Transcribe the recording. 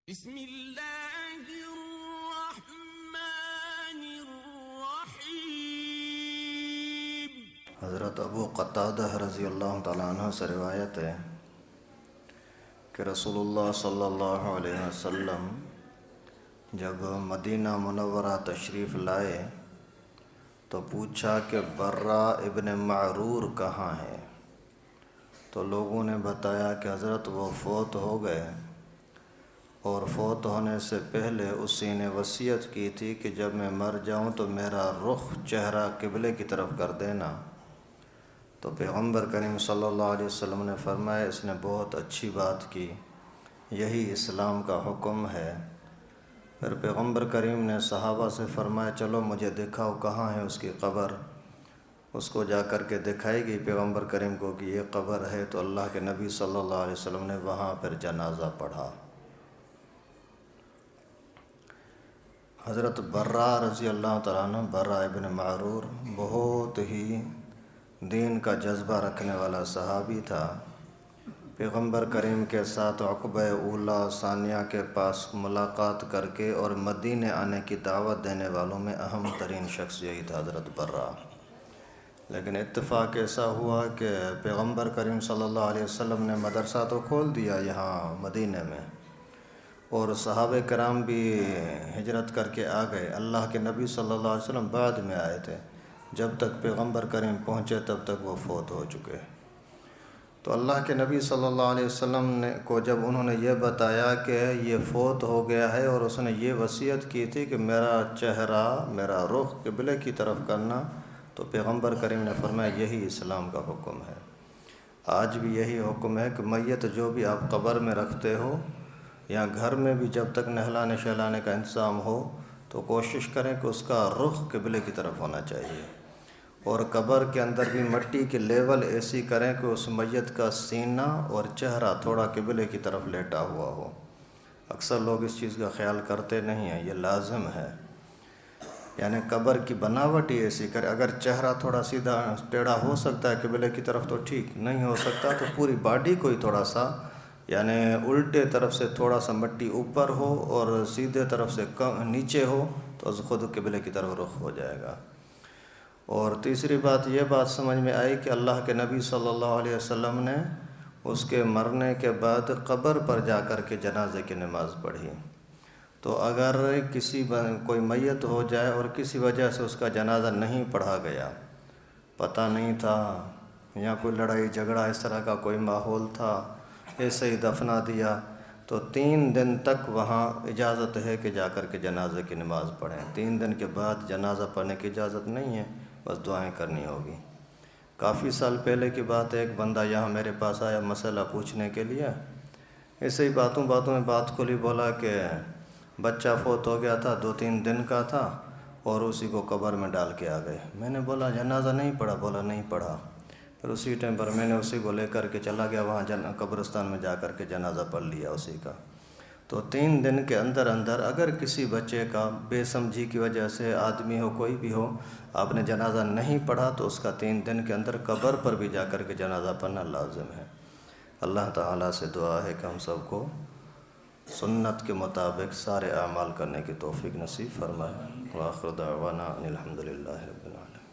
بسم اللہ الرحمن الرحیم۔ حضرت ابو قتادہ رضی اللہ تعالیٰ عنہ سے روایت ہے کہ رسول اللہ صلی اللہ علیہ وسلم جب مدینہ منورہ تشریف لائے تو پوچھا کہ برا ابن معرور کہاں ہے؟ تو لوگوں نے بتایا کہ حضرت وہ فوت ہو گئے، اور فوت ہونے سے پہلے اسی نے وصیت کی تھی کہ جب میں مر جاؤں تو میرا رخ چہرہ قبلے کی طرف کر دینا۔ تو پیغمبر کریم صلی اللہ علیہ وسلم نے فرمایا اس نے بہت اچھی بات کی، یہی اسلام کا حکم ہے۔ پھر پیغمبر کریم نے صحابہ سے فرمایا چلو مجھے دکھاؤ کہاں ہے اس کی قبر۔ اس کو جا کر کے دکھائی گئی پیغمبر کریم کو کہ یہ قبر ہے، تو اللہ کے نبی صلی اللہ علیہ وسلم نے وہاں پھر جنازہ پڑھا۔ حضرت برا رضی اللہ تعالیٰ عنہ، برا ابن معرور بہت ہی دین کا جذبہ رکھنے والا صحابی تھا۔ پیغمبر کریم کے ساتھ عقبہ اولا ثانیہ کے پاس ملاقات کر کے اور مدینے آنے کی دعوت دینے والوں میں اہم ترین شخص یہی تھا حضرت برا۔ لیکن اتفاق ایسا ہوا کہ پیغمبر کریم صلی اللہ علیہ وسلم نے مدرسہ تو کھول دیا یہاں مدینے میں، اور صحابہ کرام بھی ہجرت کر کے آ گئے۔ اللہ کے نبی صلی اللہ علیہ وسلم بعد میں آئے تھے، جب تک پیغمبر کریم پہنچے تب تک وہ فوت ہو چکے۔ تو اللہ کے نبی صلی اللہ علیہ وسلم کو جب انہوں نے یہ بتایا کہ یہ فوت ہو گیا ہے اور اس نے یہ وصیت کی تھی کہ میرا چہرہ، میرا رخ قبلے کی طرف کرنا، تو پیغمبر کریم نے فرمایا یہی اسلام کا حکم ہے۔ آج بھی یہی حکم ہے کہ میت جو بھی آپ قبر میں رکھتے ہو یا گھر میں بھی جب تک نہلانے شہلانے کا انتظام ہو تو کوشش کریں کہ اس کا رخ قبلے کی طرف ہونا چاہیے، اور قبر کے اندر بھی مٹی کی لیول ایسی کریں کہ اس میت کا سینہ اور چہرہ تھوڑا قبلے کی طرف لیٹا ہوا ہو۔ اکثر لوگ اس چیز کا خیال کرتے نہیں ہیں، یہ لازم ہے۔ یعنی قبر کی بناوٹ ہی ایسی کرے، اگر چہرہ تھوڑا سیدھا ٹیڑھا ہو سکتا ہے قبلے کی طرف تو ٹھیک، نہیں ہو سکتا تو پوری باڈی کو ہی تھوڑا سا، یعنی الٹے طرف سے تھوڑا سا مٹی اوپر ہو اور سیدھے طرف سے نیچے ہو تو خود قبلے کی طرف رخ ہو جائے گا۔ اور تیسری بات یہ بات سمجھ میں آئی کہ اللہ کے نبی صلی اللہ علیہ وسلم نے اس کے مرنے کے بعد قبر پر جا کر کے جنازے کی نماز پڑھی۔ تو اگر کوئی میت ہو جائے اور کسی وجہ سے اس کا جنازہ نہیں پڑھا گیا، پتہ نہیں تھا یا کوئی لڑائی جھگڑا اس طرح کا کوئی ماحول تھا، ایسے ہی دفنا دیا، تو 3 دن تک وہاں اجازت ہے کہ جا کر کے جنازے کی نماز پڑھیں۔ 3 دن کے بعد جنازہ پڑھنے کی اجازت نہیں ہے، بس دعائیں کرنی ہوگی۔ کافی سال پہلے کی بات ہے، ایک بندہ یہاں میرے پاس آیا مسئلہ پوچھنے کے لیے، ایسے ہی باتوں میں بات کھلی، بولا کہ بچہ فوت ہو گیا تھا، 2-3 دن کا تھا، اور اسی کو قبر میں ڈال کے آ گئے۔ میں نے بولا جنازہ نہیں پڑھا؟ بولا نہیں پڑھا۔ پھر اسی ٹائم پر میں نے اسی کو لے کر کے چلا گیا وہاں قبرستان میں، جا کر کے جنازہ پڑھ لیا اسی کا۔ تو 3 دن کے اندر اگر کسی بچے کا بے سمجھی کی وجہ سے، آدمی ہو کوئی بھی ہو، آپ نے جنازہ نہیں پڑھا تو اس کا 3 دن کے اندر قبر پر بھی جا کر کے جنازہ پڑھنا لازم ہے۔ اللہ تعالیٰ سے دعا ہے کہ ہم سب کو سنت کے مطابق سارے اعمال کرنے کی توفیق نصیب فرمائے۔ وآخر دعوانا ان الحمد للہ رب العالمین۔